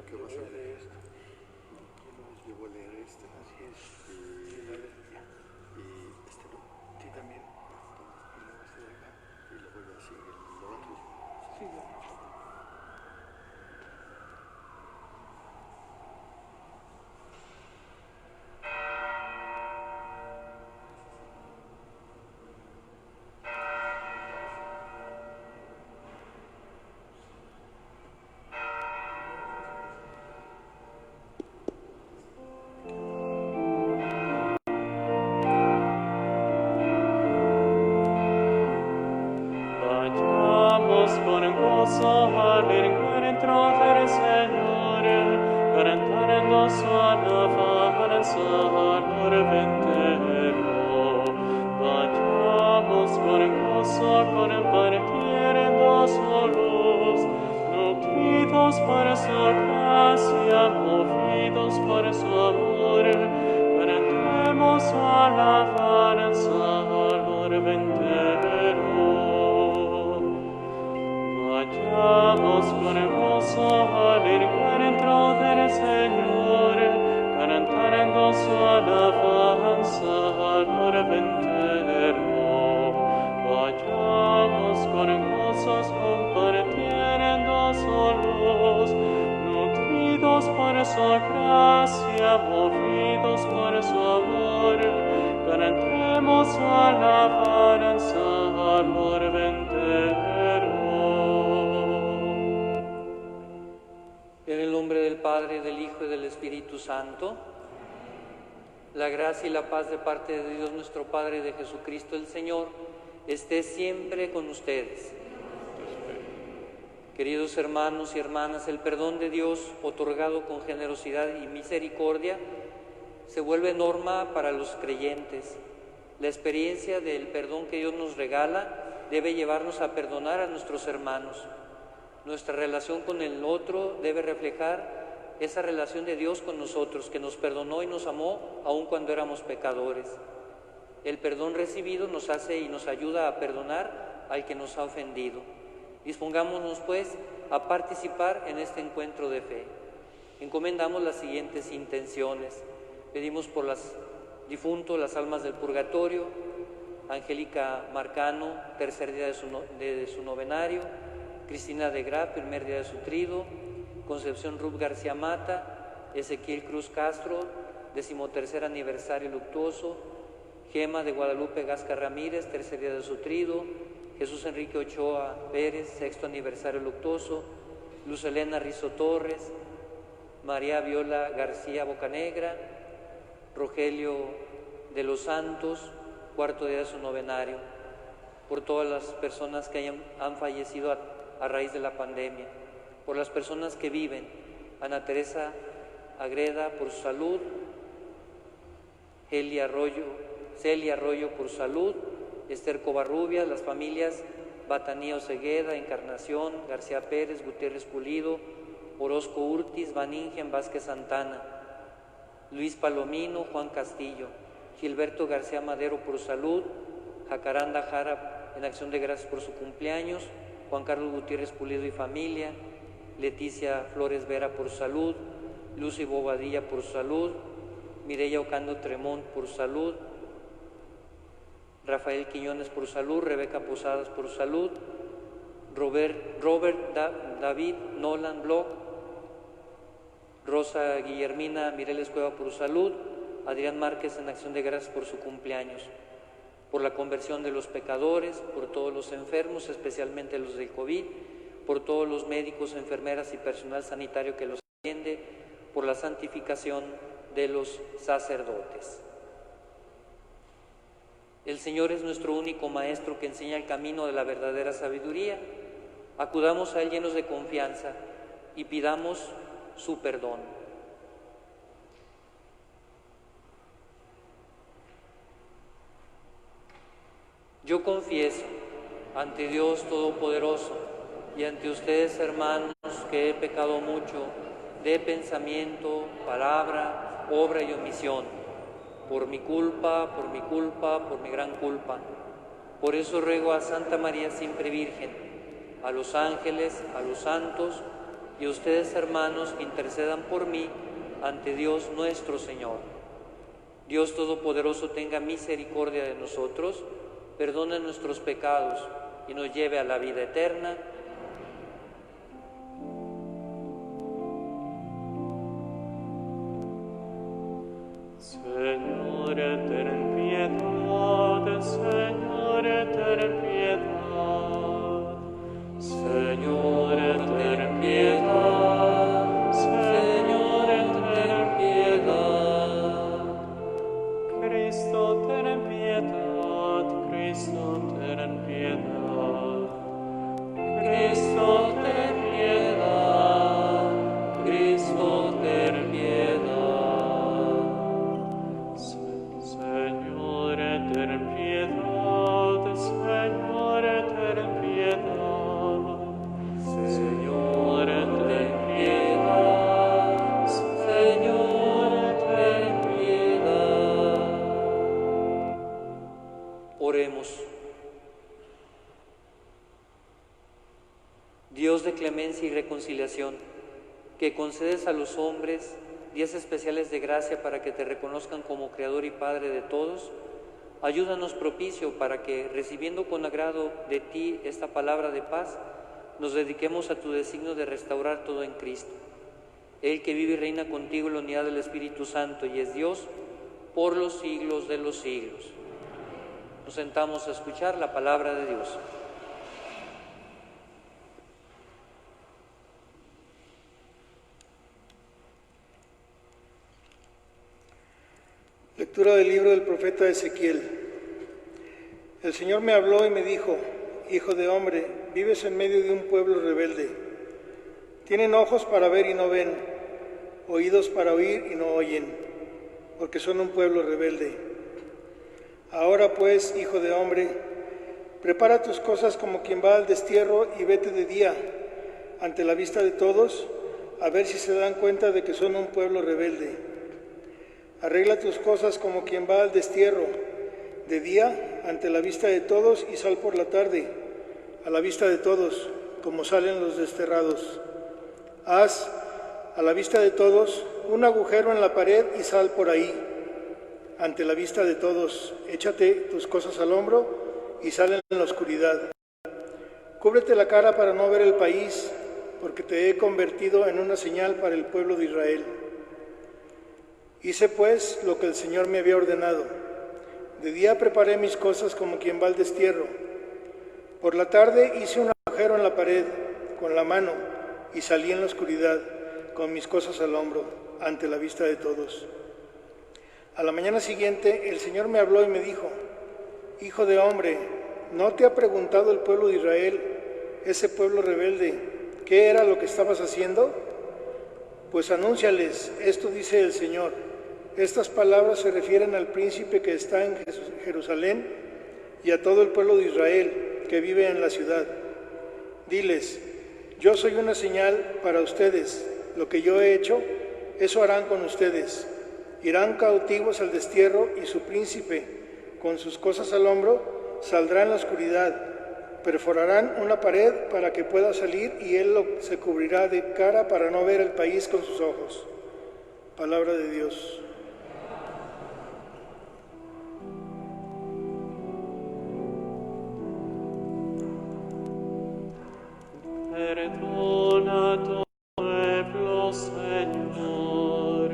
¿Qué vas a leer? Yo voy a leer este. Así es. Y este no. Sí, también. Y luego este de acá. Y luego ya sigue lo otro. Sí, Vayamos con gozo al encuentro del Señor, cantando su alabanza al ventero. Vayamos con gozo compartiendo su luz, nutridos por su gracia, movidos por su amor, cantemos su alabanza al ventero. Vayamos con gozo al encuentro del Señor, cantando su alabanza al ventero. Vayamos con gozos compartiendo su luz, nutridos por su gracia, movidos por su amor, cantemos su alabanza al ventero. En el nombre del Padre, del Hijo y del Espíritu Santo, la gracia y la paz de parte de Dios nuestro Padre y de Jesucristo el Señor esté siempre con ustedes. Queridos hermanos y hermanas, el perdón de Dios otorgado con generosidad y misericordia se vuelve norma para los creyentes. La experiencia del perdón que Dios nos regala debe llevarnos a perdonar a nuestros hermanos. Nuestra relación con el otro debe reflejar esa relación de Dios con nosotros, que nos perdonó y nos amó aun cuando éramos pecadores. El perdón recibido nos hace y nos ayuda a perdonar al que nos ha ofendido. Dispongámonos, pues, a participar en este encuentro de fe. Encomendamos las siguientes intenciones. Pedimos por los difuntos, las almas del purgatorio, Angélica Marcano, tercer día de su novenario, Cristina de Gra, primer día de su trido, Concepción Rub García Mata, Ezequiel Cruz Castro, 13º aniversario luctuoso, Gema de Guadalupe Gasca Ramírez, tercer día de su trido, Jesús Enrique Ochoa Pérez, 6º aniversario luctuoso, Luz Elena Rizo Torres, María Viola García Bocanegra, Rogelio de los Santos, 4º día de su novenario, por todas las personas que han fallecido a raíz de la pandemia, por las personas que viven, Ana Teresa Agreda por su salud, Celia Arroyo por salud, Esther Covarrubias, las familias Batanía Osegueda, Encarnación, García Pérez, Gutiérrez Pulido, Orozco Urtiz, Vaningen Vázquez Santana, Luis Palomino, Juan Castillo, Gilberto García Madero por salud, Jacaranda Jara en acción de gracias por su cumpleaños, Juan Carlos Gutiérrez Pulido y familia, Leticia Flores Vera por salud, Lucy Bobadilla por salud, Mireya Ocando Tremont por salud, Rafael Quiñones por salud, Rebeca Posadas por salud, Robert David Nolan Bloch, Rosa Guillermina Mireles Cueva por salud, Adrián Márquez en acción de gracias por su cumpleaños, por la conversión de los pecadores, por todos los enfermos, especialmente los del COVID, por todos los médicos, enfermeras y personal sanitario que los atiende, por la santificación de los sacerdotes. El Señor es nuestro único Maestro que enseña el camino de la verdadera sabiduría. Acudamos a Él llenos de confianza y pidamos su perdón. Yo confieso ante Dios Todopoderoso y ante ustedes, hermanos, que he pecado mucho de pensamiento, palabra, obra y omisión, por mi culpa, por mi gran culpa. Por eso ruego a Santa María siempre Virgen, a los ángeles, a los santos y ustedes, hermanos, que intercedan por mí ante Dios nuestro Señor. Dios Todopoderoso tenga misericordia de nosotros, perdone nuestros pecados y nos lleve a la vida eterna. Señor, ten piedad, Señor, ten piedad. Señor, ten piedad, Señor, ten piedad. Cristo, ten piedad, Cristo, ten piedad. Cristo, ten piedad, Cristo, ten piedad. Señor, ten piedad, Señor, ten piedad. Señor, ten piedad, Señor, ten piedad. Oremos. Dios de clemencia y reconciliación, que concedes a los hombres días especiales de gracia para que te reconozcan como Creador y Padre de todos, ayúdanos propicio para que, recibiendo con agrado de ti esta palabra de paz, nos dediquemos a tu designio de restaurar todo en Cristo. Él que vive y reina contigo en la unidad del Espíritu Santo y es Dios por los siglos de los siglos. Nos sentamos a escuchar la palabra de Dios. Lectura del libro del profeta Ezequiel. El Señor me habló y me dijo: Hijo de hombre, vives en medio de un pueblo rebelde. Tienen ojos para ver y no ven, oídos para oír y no oyen, porque son un pueblo rebelde. Ahora pues, hijo de hombre, prepara tus cosas como quien va al destierro y vete de día, ante la vista de todos, a ver si se dan cuenta de que son un pueblo rebelde. Arregla tus cosas como quien va al destierro, de día, ante la vista de todos, y sal por la tarde, a la vista de todos, como salen los desterrados. Haz, a la vista de todos, un agujero en la pared y sal por ahí, ante la vista de todos. Échate tus cosas al hombro y sal en la oscuridad. Cúbrete la cara para no ver el país, porque te he convertido en una señal para el pueblo de Israel. Hice pues lo que el Señor me había ordenado. De día preparé mis cosas como quien va al destierro. Por la tarde hice un agujero en la pared con la mano y salí en la oscuridad con mis cosas al hombro, ante la vista de todos. A la mañana siguiente el Señor me habló y me dijo: Hijo de hombre, ¿no te ha preguntado el pueblo de Israel, ese pueblo rebelde, qué era lo que estabas haciendo? Pues anúnciales, esto dice el Señor. Estas palabras se refieren al príncipe que está en Jerusalén y a todo el pueblo de Israel que vive en la ciudad. Diles: yo soy una señal para ustedes. Lo que yo he hecho, eso harán con ustedes. Irán cautivos al destierro y su príncipe, con sus cosas al hombro, saldrá en la oscuridad. Perforarán una pared para que pueda salir y él se cubrirá de cara para no ver el país con sus ojos. Palabra de Dios. Perdona tu pueblo, Señor.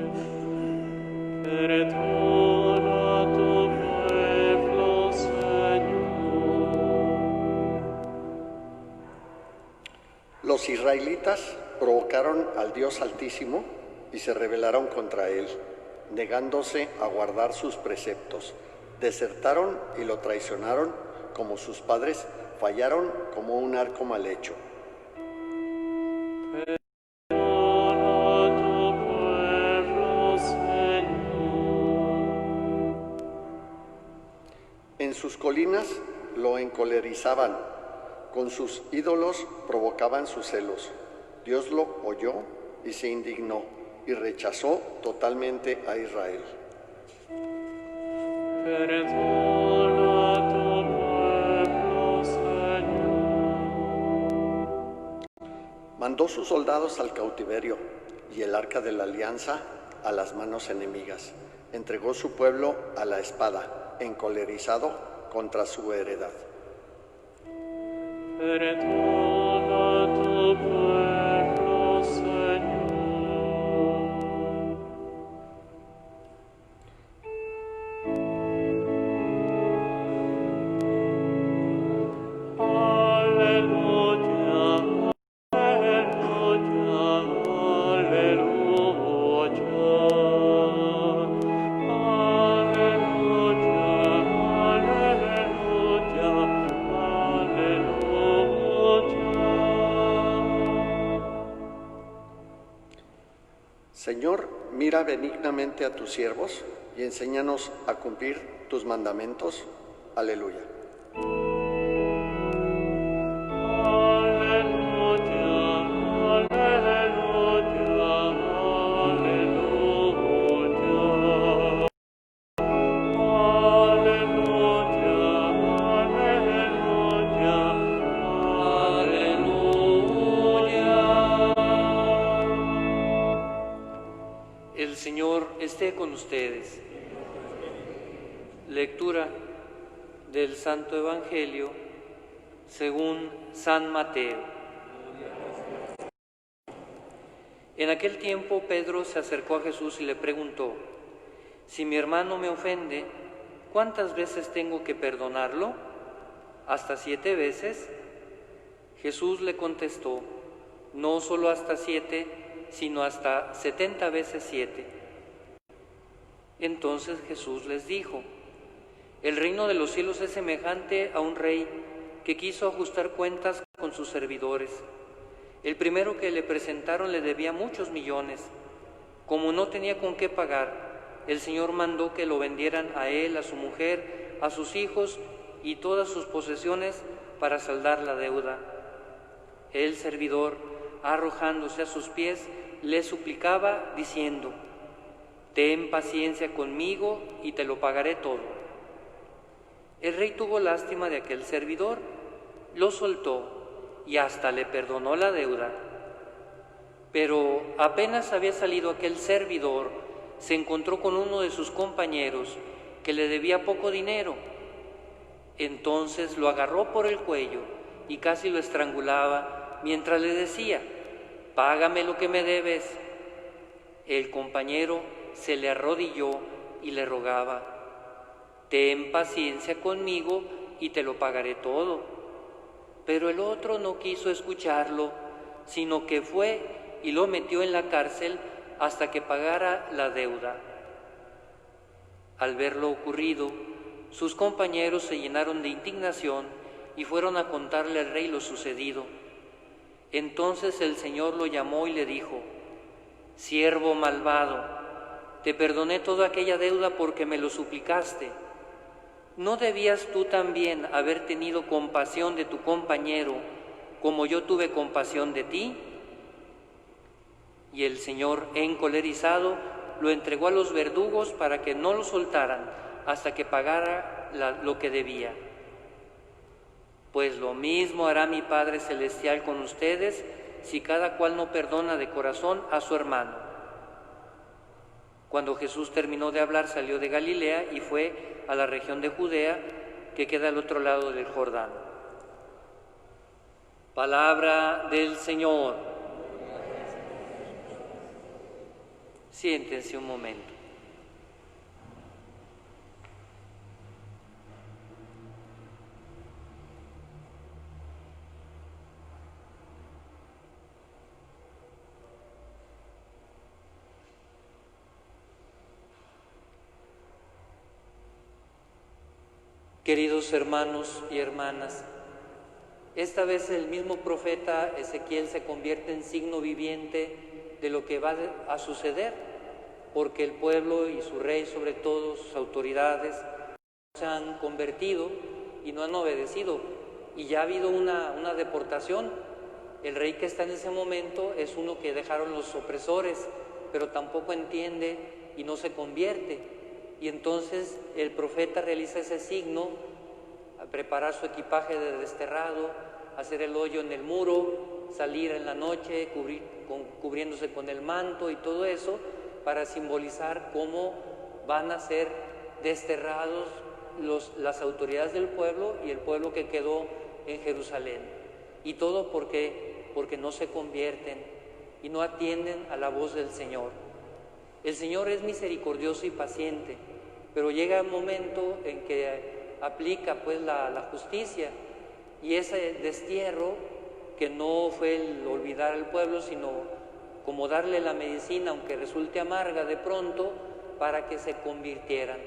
Perdona tu pueblo, Señor. Los israelitas provocaron al Dios Altísimo y se rebelaron contra él, negándose a guardar sus preceptos. Desertaron y lo traicionaron como sus padres, fallaron como un arco mal hecho. En sus colinas lo encolerizaban, con sus ídolos provocaban sus celos. Dios lo oyó y se indignó y rechazó totalmente a Israel. Perdona tu pueblo, Señor. Mandó sus soldados al cautiverio y el arca de la alianza a las manos enemigas. Entregó su pueblo a la espada, encolerizado contra su heredad. Perdona tu pueblo, Señor. Aleluya, aleluya, Señor, mira benignamente a tus siervos y enséñanos a cumplir tus mandamientos. Aleluya. El Señor esté con ustedes. Lectura del Santo Evangelio según San Mateo. En aquel tiempo Pedro se acercó a Jesús y le preguntó: si mi hermano me ofende, ¿cuántas veces tengo que perdonarlo? ¿Hasta 7 veces? Jesús le contestó: no solo hasta 7, sino hasta 70 veces 7. Entonces Jesús les dijo: el reino de los cielos es semejante a un rey que quiso ajustar cuentas con sus servidores. El primero que le presentaron le debía muchos millones. Como no tenía con qué pagar, el Señor mandó que lo vendieran a él, a su mujer, a sus hijos y todas sus posesiones para saldar la deuda. El servidor, arrojándose a sus pies, le suplicaba diciendo: ten paciencia conmigo y te lo pagaré todo. El rey tuvo lástima de aquel servidor, lo soltó y hasta le perdonó la deuda. Pero apenas había salido aquel servidor, se encontró con uno de sus compañeros que le debía poco dinero. Entonces lo agarró por el cuello y casi lo estrangulaba mientras le decía: págame lo que me debes. El compañero se le arrodilló y le rogaba: ten paciencia conmigo y te lo pagaré todo. Pero el otro no quiso escucharlo, sino que fue y lo metió en la cárcel hasta que pagara la deuda. Al ver lo ocurrido, sus compañeros se llenaron de indignación y fueron a contarle al rey lo sucedido. Entonces el Señor lo llamó y le dijo: siervo malvado, te perdoné toda aquella deuda porque me lo suplicaste. ¿No debías tú también haber tenido compasión de tu compañero como yo tuve compasión de ti? Y el Señor, encolerizado, lo entregó a los verdugos para que no lo soltaran hasta que pagara lo que debía. Pues lo mismo hará mi Padre Celestial con ustedes si cada cual no perdona de corazón a su hermano. Cuando Jesús terminó de hablar, salió de Galilea y fue a la región de Judea, que queda al otro lado del Jordán. Palabra del Señor. Siéntense un momento. Queridos hermanos y hermanas, esta vez el mismo profeta Ezequiel se convierte en signo viviente de lo que va a suceder, porque el pueblo y su rey, sobre todo sus autoridades, se han convertido y no han obedecido, y ya ha habido una deportación. El rey que está en ese momento es uno que dejaron los opresores, pero tampoco entiende y no se convierte. Y entonces el profeta realiza ese signo, a preparar su equipaje de desterrado, hacer el hoyo en el muro, salir en la noche cubriéndose con el manto y todo eso para simbolizar cómo van a ser desterrados las autoridades del pueblo y el pueblo que quedó en Jerusalén. Y todo porque no se convierten y no atienden a la voz del Señor. El Señor es misericordioso y paciente, pero llega un momento en que aplica pues la justicia, y ese destierro, que no fue el olvidar al pueblo, sino como darle la medicina, aunque resulte amarga de pronto, para que se convirtieran.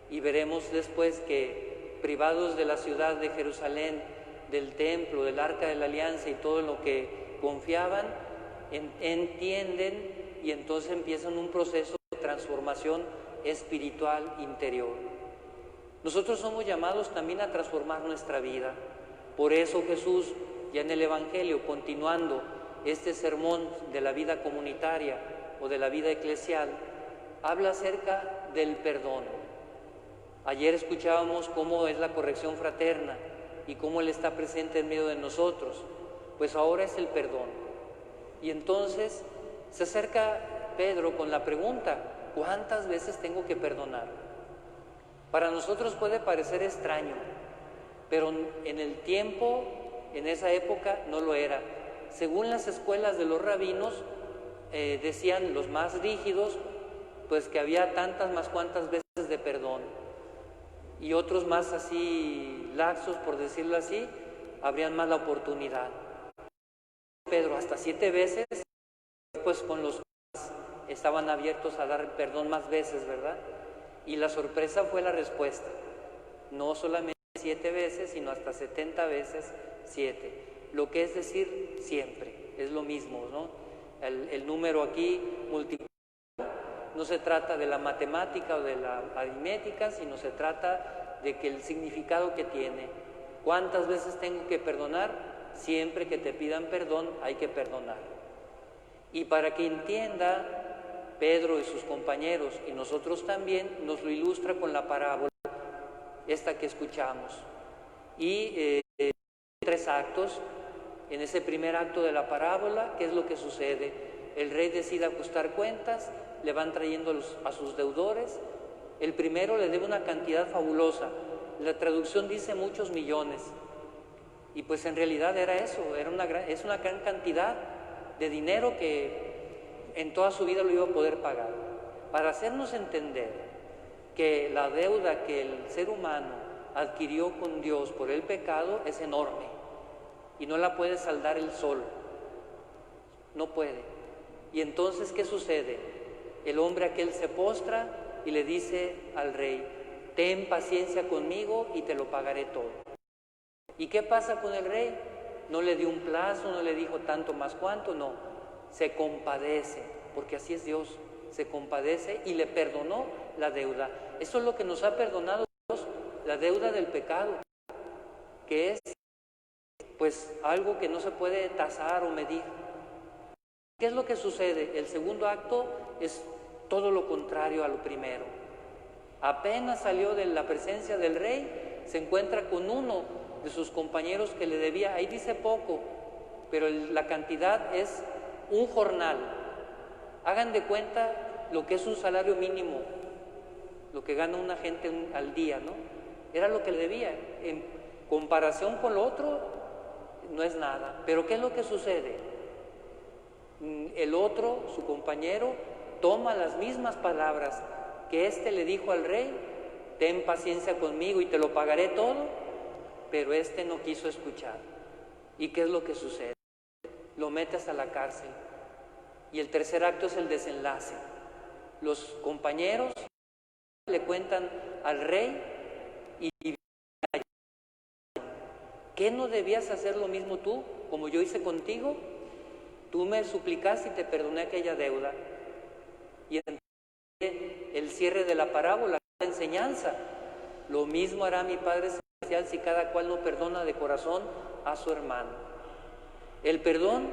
Y veremos después que, privados de la ciudad de Jerusalén, del templo, del arca de la alianza y todo lo que confiaban, entienden, y entonces empiezan un proceso de transformación espiritual interior. Nosotros somos llamados también a transformar nuestra vida. Por eso Jesús, ya en el Evangelio, continuando este sermón de la vida comunitaria o de la vida eclesial, habla acerca del perdón. Ayer escuchábamos cómo es la corrección fraterna y cómo Él está presente en medio de nosotros. Pues ahora es el perdón. Y entonces se acerca Pedro con la pregunta: ¿cuántas veces tengo que perdonar? Para nosotros puede parecer extraño, pero en el tiempo, en esa época, no lo era. Según las escuelas de los rabinos, decían los más rígidos, pues que había tantas más cuantas veces de perdón, y otros más así laxos, por decirlo así, habrían más la oportunidad. Pedro, hasta 7 veces, pues con los que estaban abiertos a dar perdón más veces, ¿verdad? Y la sorpresa fue la respuesta: no solamente 7 veces, sino hasta 70 veces 7, lo que es decir, siempre, es lo mismo, ¿no? El número aquí multiplicado no se trata de la matemática o de la aritmética, sino se trata de que el significado que tiene. ¿Cuántas veces tengo que perdonar? Siempre que te pidan perdón hay que perdonar. Y para que entienda Pedro y sus compañeros, y nosotros también, nos lo ilustra con la parábola esta que escuchamos. Y 3 actos. En ese primer acto de la parábola, ¿qué es lo que sucede? El rey decide ajustar cuentas, le van trayendo a sus deudores. El primero le debe una cantidad fabulosa. La traducción dice muchos millones. Y pues en realidad era eso, es una gran cantidad de dinero que en toda su vida lo iba a poder pagar. Para hacernos entender que la deuda que el ser humano adquirió con Dios por el pecado es enorme y no la puede saldar él solo, no puede. Y entonces, ¿qué sucede? El hombre aquel se postra y le dice al rey: ten paciencia conmigo y te lo pagaré todo. ¿Y qué pasa con el rey? No le dio un plazo, no le dijo tanto más cuánto, no. Se compadece, porque así es Dios, se compadece y le perdonó la deuda. Eso es lo que nos ha perdonado Dios, la deuda del pecado, que es pues algo que no se puede tasar o medir. ¿Qué es lo que sucede? El segundo acto es todo lo contrario a lo primero. Apenas salió de la presencia del rey, se encuentra con uno de sus compañeros que le debía, ahí dice poco, pero la cantidad es un jornal. Hagan de cuenta lo que es un salario mínimo, lo que gana una gente al día, ¿no? Era lo que le debía. En comparación con lo otro, no es nada. Pero ¿qué es lo que sucede? El otro, su compañero, toma las mismas palabras que éste le dijo al rey: ten paciencia conmigo y te lo pagaré todo, pero éste no quiso escuchar. ¿Y qué es lo que sucede? Lo metes a la cárcel. Y el tercer acto es el desenlace. Los compañeros le cuentan al rey y ¿qué no debías hacer lo mismo tú, como yo hice contigo? Tú me suplicaste y te perdoné aquella deuda. Y entonces el cierre de la parábola, la enseñanza: lo mismo hará mi Padre Celestial si cada cual no perdona de corazón a su hermano. El perdón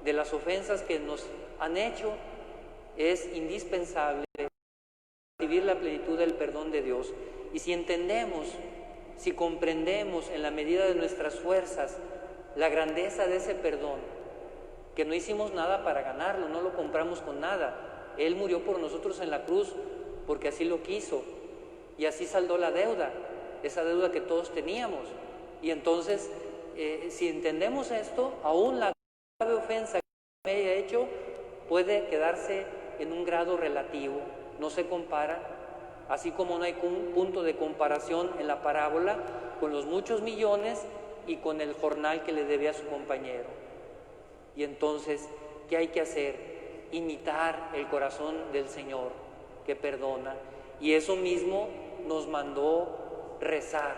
de las ofensas que nos han hecho es indispensable para recibir la plenitud del perdón de Dios. Y si entendemos, si comprendemos en la medida de nuestras fuerzas la grandeza de ese perdón, que no hicimos nada para ganarlo, no lo compramos con nada. Él murió por nosotros en la cruz porque así lo quiso y así saldó la deuda, esa deuda que todos teníamos. Y entonces, si entendemos esto, aún la grave ofensa que me haya hecho puede quedarse en un grado relativo, no se compara, así como no hay un punto de comparación en la parábola con los muchos millones y con el jornal que le debe a su compañero. Y entonces, ¿qué hay que hacer? Imitar el corazón del Señor que perdona. Y eso mismo nos mandó rezar.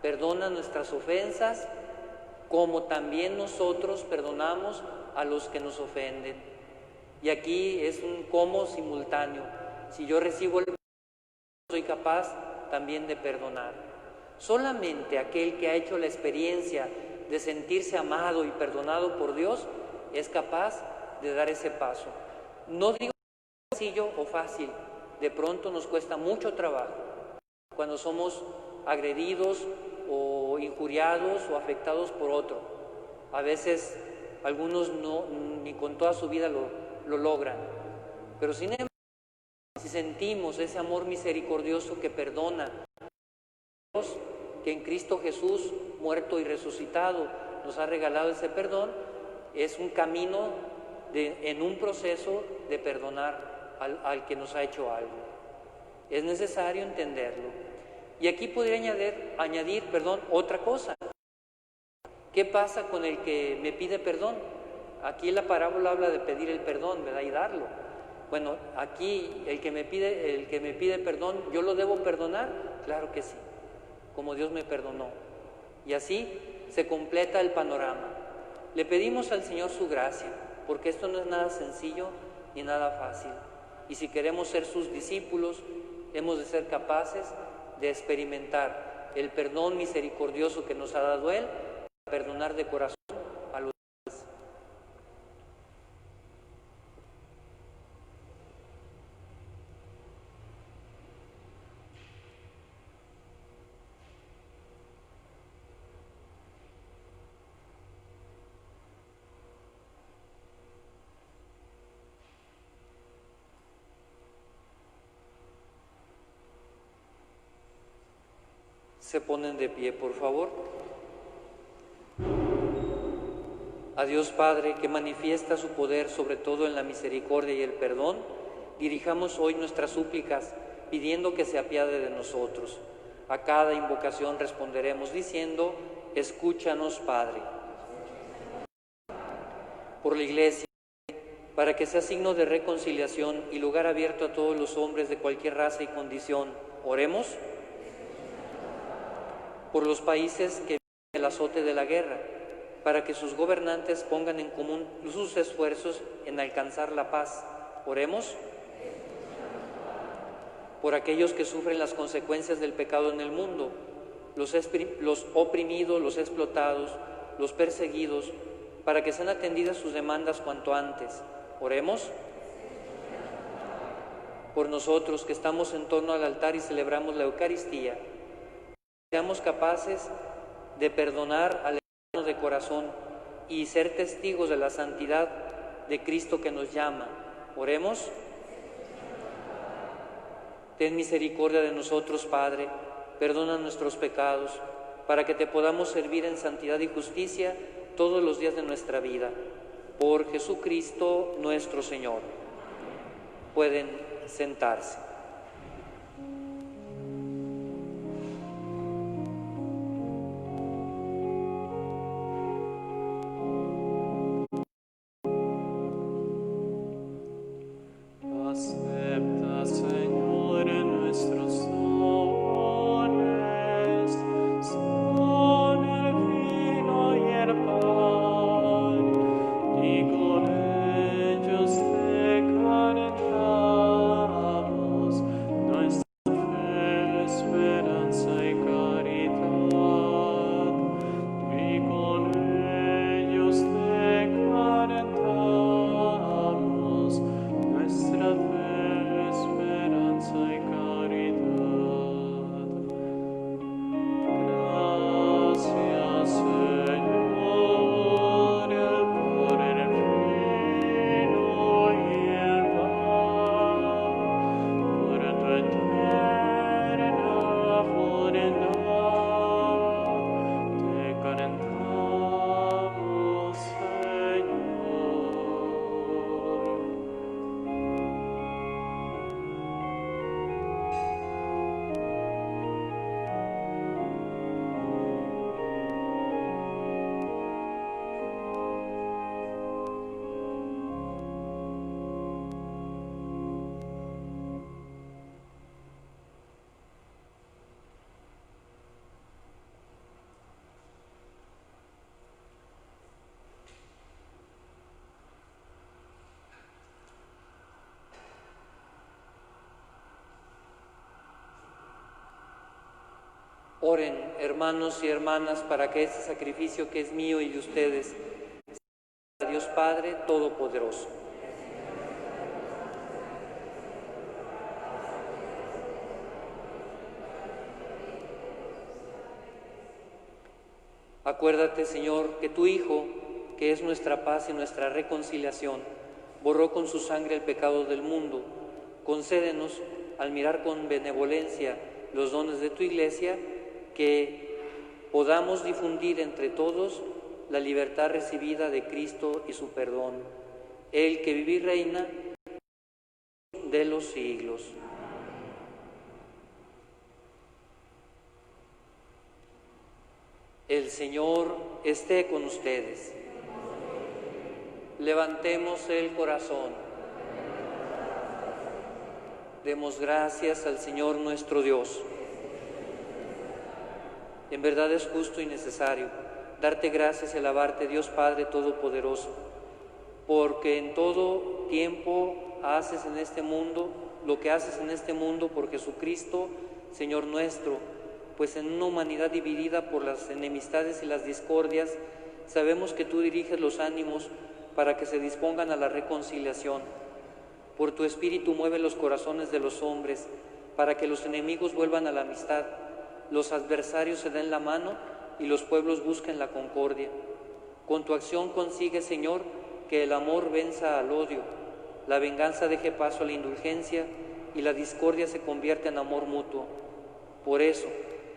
Perdona nuestras ofensas, como también nosotros perdonamos a los que nos ofenden. Y aquí es un cómo simultáneo. Si yo recibo el perdón, soy capaz también de perdonar. Solamente aquel que ha hecho la experiencia de sentirse amado y perdonado por Dios es capaz de dar ese paso. No digo sencillo o fácil, de pronto nos cuesta mucho trabajo cuando somos agredidos o injuriados o afectados por otro. A veces algunos no, ni con toda su vida lo logran, pero sin embargo, si sentimos ese amor misericordioso que perdona, que en Cristo Jesús, muerto y resucitado, nos ha regalado ese perdón, es un camino en un proceso de perdonar al que nos ha hecho algo. Es necesario entenderlo. Y aquí podría añadir otra cosa. ¿Qué pasa con el que me pide perdón? Aquí la parábola habla de pedir el perdón, ¿verdad? Y darlo. Bueno, aquí el que me pide perdón, ¿yo lo debo perdonar? Claro que sí, como Dios me perdonó. Y así se completa el panorama. Le pedimos al Señor su gracia, porque esto no es nada sencillo ni nada fácil. Y si queremos ser sus discípulos, hemos de ser capaces de experimentar el perdón misericordioso que nos ha dado Él, perdonar de corazón a los demás. Se ponen de pie, por favor. A Dios Padre, que manifiesta su poder sobre todo en la misericordia y el perdón, dirijamos hoy nuestras súplicas pidiendo que se apiade de nosotros. A cada invocación responderemos diciendo: escúchanos, Padre. Por la Iglesia, para que sea signo de reconciliación y lugar abierto a todos los hombres de cualquier raza y condición, oremos. Por los países que viven el azote de la guerra, para que sus gobernantes pongan en común sus esfuerzos en alcanzar la paz. Oremos. Por aquellos que sufren las consecuencias del pecado en el mundo, los oprimidos, los explotados, los perseguidos, para que sean atendidas sus demandas cuanto antes. Oremos. Por nosotros que estamos en torno al altar y celebramos la Eucaristía, seamos capaces de perdonar al hermano de corazón y ser testigos de la santidad de Cristo que nos llama. Oremos. Ten misericordia de nosotros, Padre, perdona nuestros pecados, para que te podamos servir en santidad y justicia todos los días de nuestra vida. Por Jesucristo nuestro Señor. Pueden sentarse. Acepta, Señor, nuestros dones, son el vino y el pan, y con ellos te cantamos. Oren, hermanos y hermanas, para que este sacrificio que es mío y de ustedes sea a Dios Padre Todopoderoso. Acuérdate, Señor, que tu Hijo, que es nuestra paz y nuestra reconciliación, borró con su sangre el pecado del mundo. Concédenos, al mirar con benevolencia los dones de tu Iglesia, que podamos difundir entre todos la libertad recibida de Cristo y su perdón. Él que vive y reina de los siglos. El Señor esté con ustedes. Levantemos el corazón. Demos gracias al Señor nuestro Dios. En verdad es justo y necesario darte gracias y alabarte, Dios Padre Todopoderoso, porque en todo tiempo haces en este mundo lo que haces en este mundo por Jesucristo, Señor nuestro, pues en una humanidad dividida por las enemistades y las discordias, sabemos que tú diriges los ánimos para que se dispongan a la reconciliación. Por tu Espíritu mueve los corazones de los hombres, para que los enemigos vuelvan a la amistad, los adversarios se den la mano y los pueblos busquen la concordia. Con tu acción consigue, Señor, que el amor venza al odio, la venganza deje paso a la indulgencia y la discordia se convierta en amor mutuo. Por eso,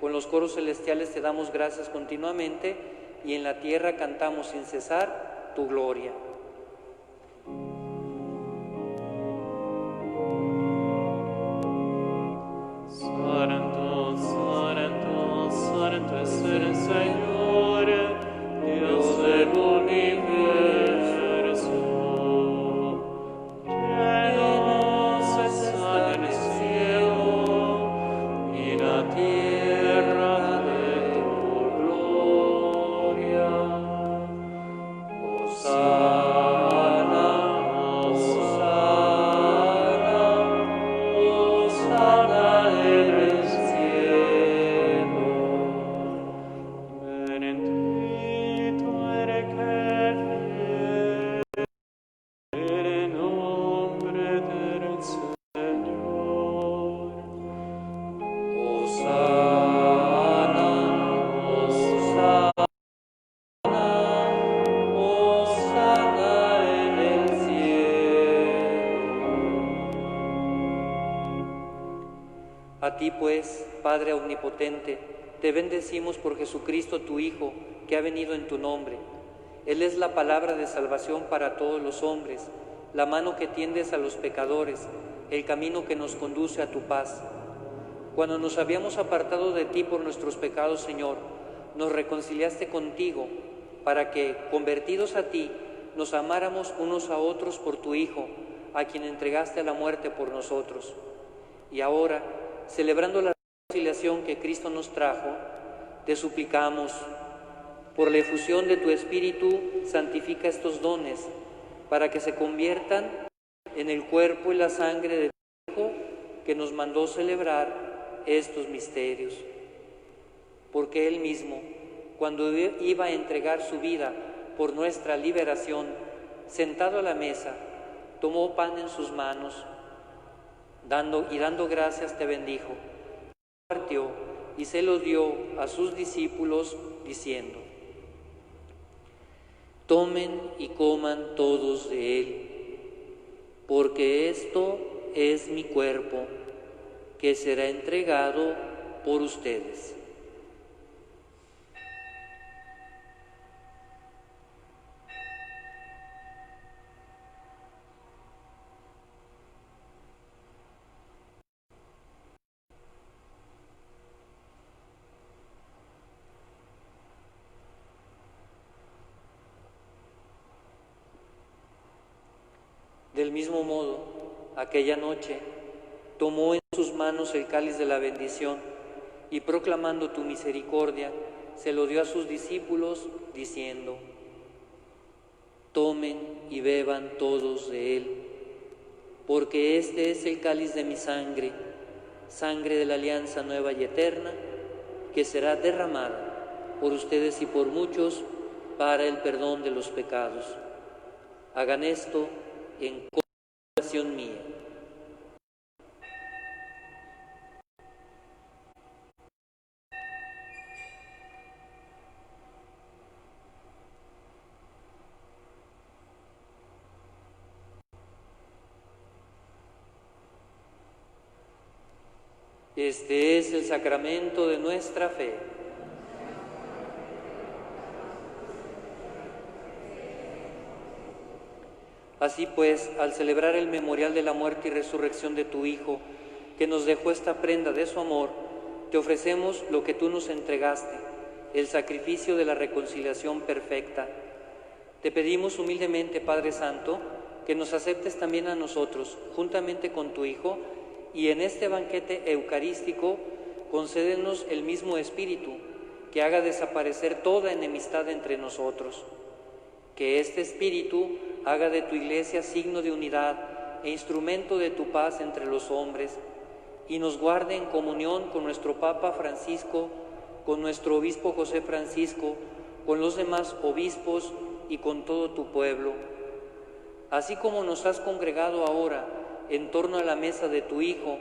con los coros celestiales te damos gracias continuamente y en la tierra cantamos sin cesar tu gloria. Santo, santo, santo es el Señor, Dios del universo. Llenos está el cielo y la tierra de tu gloria. Hosana, Hosana, Hosana en el cielo. Bendito eres que viene en nombre del Señor. Hosana, Hosana, Hosana en el cielo. A ti, pues, Padre omnipotente, te bendecimos por Jesucristo, tu Hijo, que ha venido en tu nombre. Él es la palabra de salvación para todos los hombres, la mano que tiendes a los pecadores, el camino que nos conduce a tu paz. Cuando nos habíamos apartado de ti por nuestros pecados, Señor, nos reconciliaste contigo, para que, convertidos a ti, nos amáramos unos a otros por tu Hijo, a quien entregaste a la muerte por nosotros. Y ahora, celebrando la reconciliación que Cristo nos trajo, te suplicamos, por la efusión de tu Espíritu, santifica estos dones, para que se conviertan en el cuerpo y la sangre de tu Hijo, que nos mandó celebrar estos misterios. Porque Él mismo, cuando iba a entregar su vida por nuestra liberación, sentado a la mesa, tomó pan en sus manos, dando gracias te bendijo, partió y se lo dio a sus discípulos diciendo: tomen y coman todos de él, porque esto es mi cuerpo, que será entregado por ustedes. Del mismo modo, aquella noche, tomó en sus manos el cáliz de la bendición y proclamando tu misericordia, se lo dio a sus discípulos, diciendo: tomen y beban todos de él, porque este es el cáliz de mi sangre, sangre de la alianza nueva y eterna, que será derramada por ustedes y por muchos para el perdón de los pecados. Hagan esto en conmemoración mía. Este es el sacramento de nuestra fe. Así pues, al celebrar el memorial de la muerte y resurrección de tu Hijo, que nos dejó esta prenda de su amor, te ofrecemos lo que tú nos entregaste, el sacrificio de la reconciliación perfecta. Te pedimos humildemente, Padre Santo, que nos aceptes también a nosotros, juntamente con tu Hijo, y en este banquete eucarístico concédenos el mismo Espíritu, que haga desaparecer toda enemistad entre nosotros. Que este Espíritu haga de tu Iglesia signo de unidad e instrumento de tu paz entre los hombres, y nos guarde en comunión con nuestro Papa Francisco, con nuestro Obispo José Francisco, con los demás obispos y con todo tu pueblo. Así como nos has congregado ahora en torno a la mesa de tu Hijo,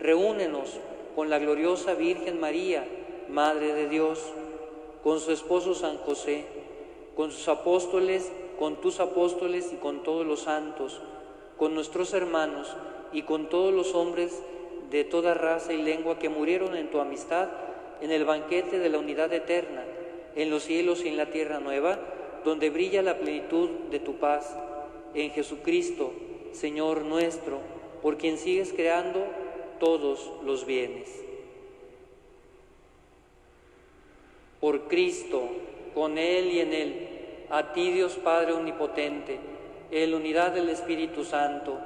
reúnenos con la gloriosa Virgen María, Madre de Dios, con su esposo San José, con sus apóstoles, con tus apóstoles y con todos los santos, con nuestros hermanos y con todos los hombres de toda raza y lengua que murieron en tu amistad en el banquete de la unidad eterna, en los cielos y en la tierra nueva, donde brilla la plenitud de tu paz, en Jesucristo, Señor nuestro, por quien sigues creando todos los bienes. Por Cristo, con Él y en Él, a ti Dios Padre Omnipotente, en la unidad del Espíritu Santo,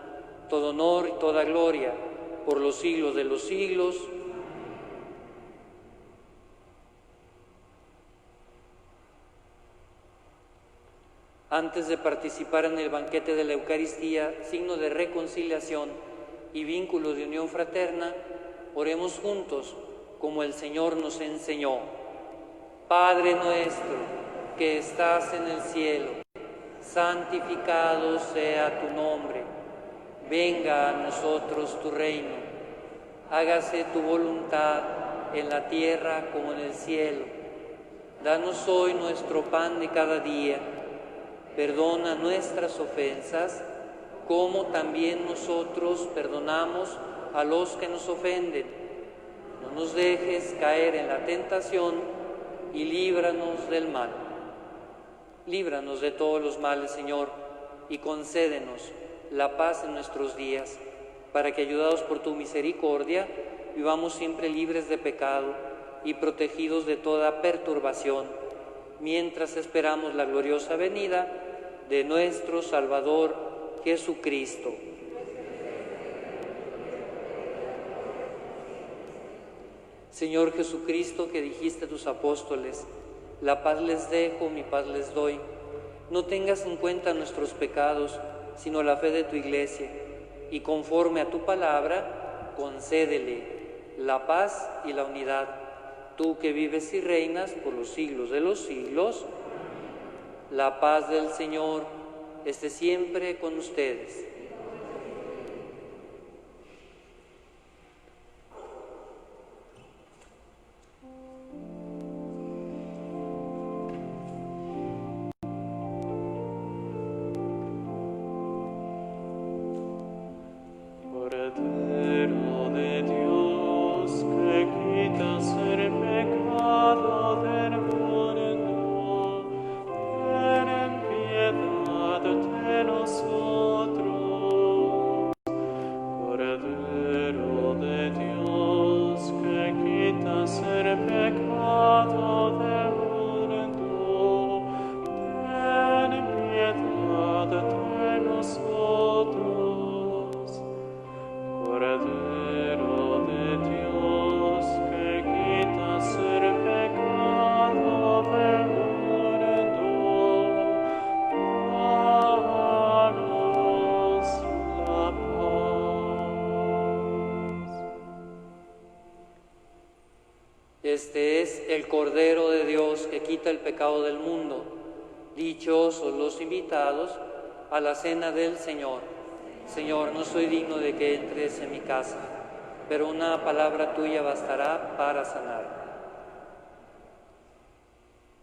todo honor y toda gloria, por los siglos de los siglos. Antes de participar en el banquete de la Eucaristía, signo de reconciliación y vínculo de unión fraterna, oremos juntos como el Señor nos enseñó. Padre nuestro, que estás en el cielo, santificado sea tu nombre. Venga a nosotros tu reino. Hágase tu voluntad en la tierra como en el cielo. Danos hoy nuestro pan de cada día. Perdona nuestras ofensas, como también nosotros perdonamos a los que nos ofenden. No nos dejes caer en la tentación y líbranos del mal. Líbranos de todos los males, Señor, y concédenos la paz en nuestros días, para que, ayudados por tu misericordia, vivamos siempre libres de pecado y protegidos de toda perturbación, mientras esperamos la gloriosa venida de nuestro Salvador Jesucristo. Señor Jesucristo, que dijiste a tus apóstoles, la paz les dejo, mi paz les doy, no tengas en cuenta nuestros pecados, sino la fe de tu Iglesia, y conforme a tu palabra, concédele la paz y la unidad. Tú que vives y reinas por los siglos de los siglos, la paz del Señor esté siempre con ustedes. Cordero de Dios, que quitas el pecado del mundo, ten piedad de nosotros. Cordero de Dios, que quitas el pecado del mundo, ten piedad de nosotros. Cordero de Dios, que quitas el pecado del mundo, danos la paz. Este es el Cordero de Dios que quita el pecado del mundo. Dichosos los invitados a la cena del Señor. Señor, no soy digno de que entres en mi casa, pero una palabra tuya bastará para sanar.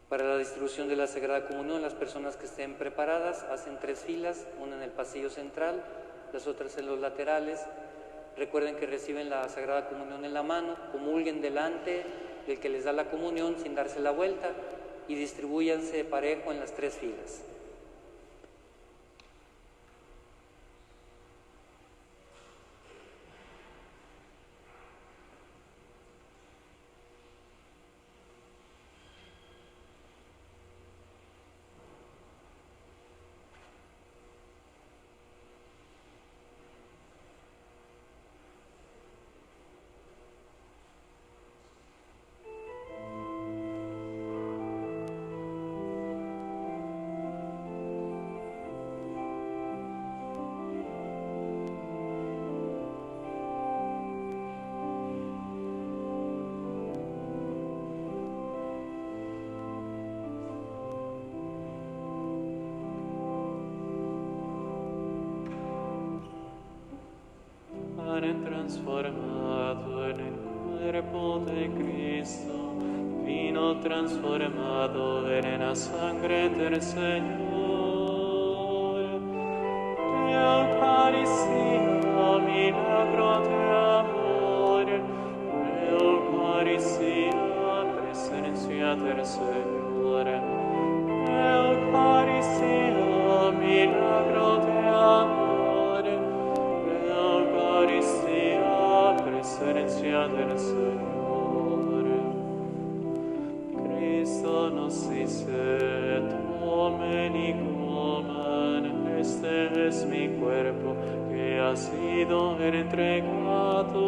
Para la distribución de la Sagrada Comunión, las personas que estén preparadas hacen 3 filas, una en el pasillo central, las otras en los laterales. Recuerden que reciben la Sagrada Comunión en la mano, comulguen delante del que les da la comunión sin darse la vuelta y distribúyanse parejo en las 3 filas. Pan transformado en el cuerpo de Cristo, vino transformado en la sangre del Señor. Eucaristía, milagro de amor, Eucaristía, presencia del Señor. Eucaristía, milagro de amor, Eucaristía, presencia del Señor. Cristo nos dice, tomen y coman, este es mi cuerpo que ha sido entregado.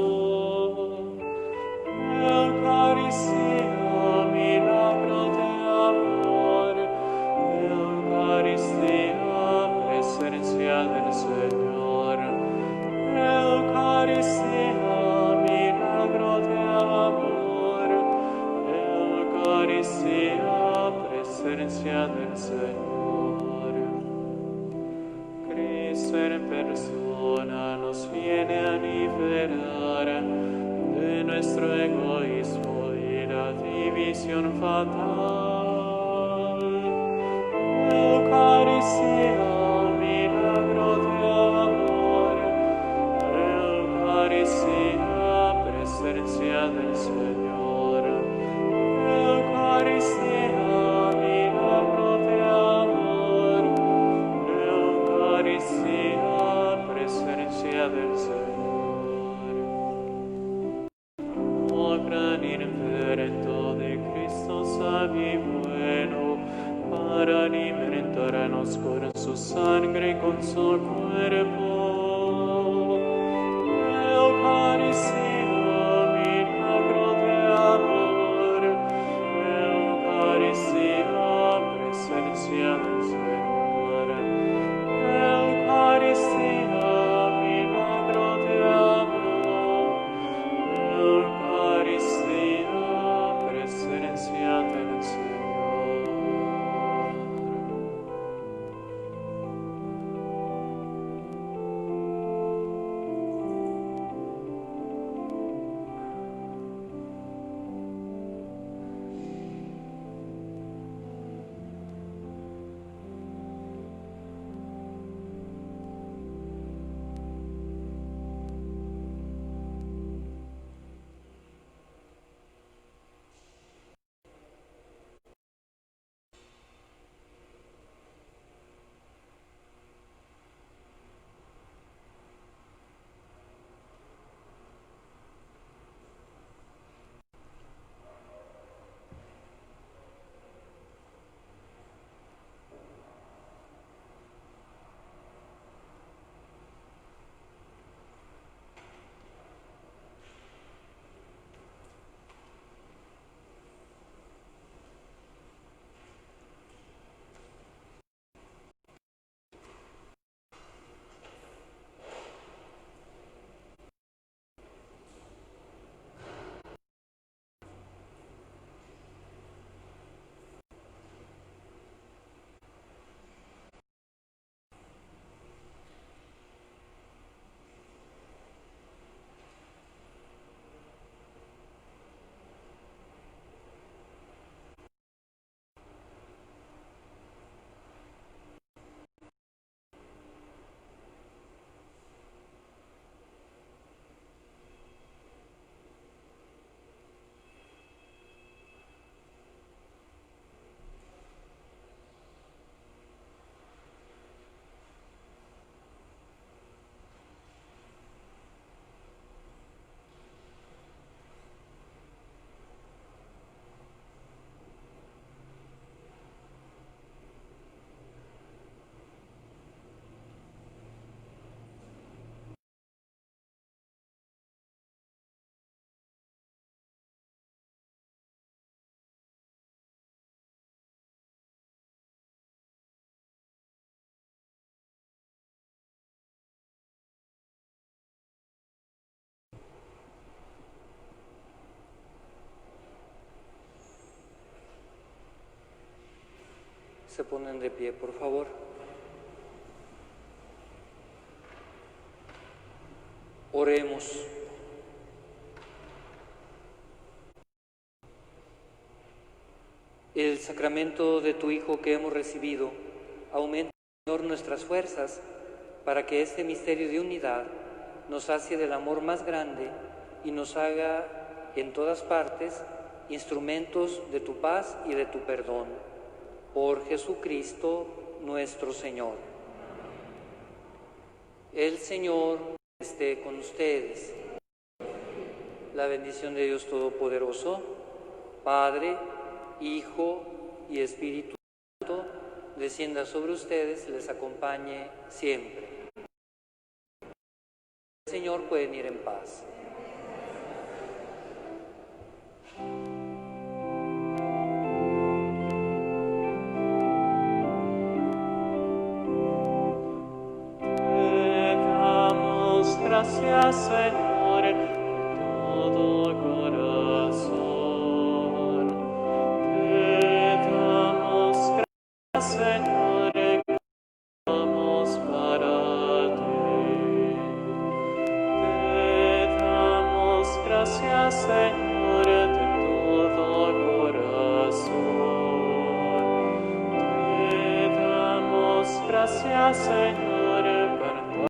Eucaristía, milagro de amor, Eucaristía, presencia del Señor. Eucaristía, milagro de amor, Eucaristía, presencia del Señor. Cristo en persona nos viene a liberar de nuestro egoísmo y la división fatal. Eucaristía, milagro de amor, Eucaristía, presencia del Señor. Eucaristía, milagro de amor, Eucaristía, presencia del Señor. Oh gran invento de Cristo sabio y bueno, para alimentarnos con su sangre y con su cuerpo. Eucaristía, milagro de amor, Eucaristía, presencia del Señor. Eucaristía, milagro de amor, Eucaristía, presencia del Señor. Se ponen de pie, por favor. Oremos. El sacramento de tu Hijo que hemos recibido aumenta, Señor, nuestras fuerzas para que este misterio de unidad nos sacie del amor más grande y nos haga en todas partes instrumentos de tu paz y de tu perdón. Por Jesucristo nuestro Señor. El Señor esté con ustedes. La bendición de Dios Todopoderoso, Padre, Hijo y Espíritu Santo, descienda sobre ustedes, les acompañe siempre. Señor, pueden ir en paz. Te damos gracias, Señor, de todo corazón. Te damos gracias, Señor, que vamos para ti. Te damos gracias, Señor, de todo corazón. Te damos gracias, Señor.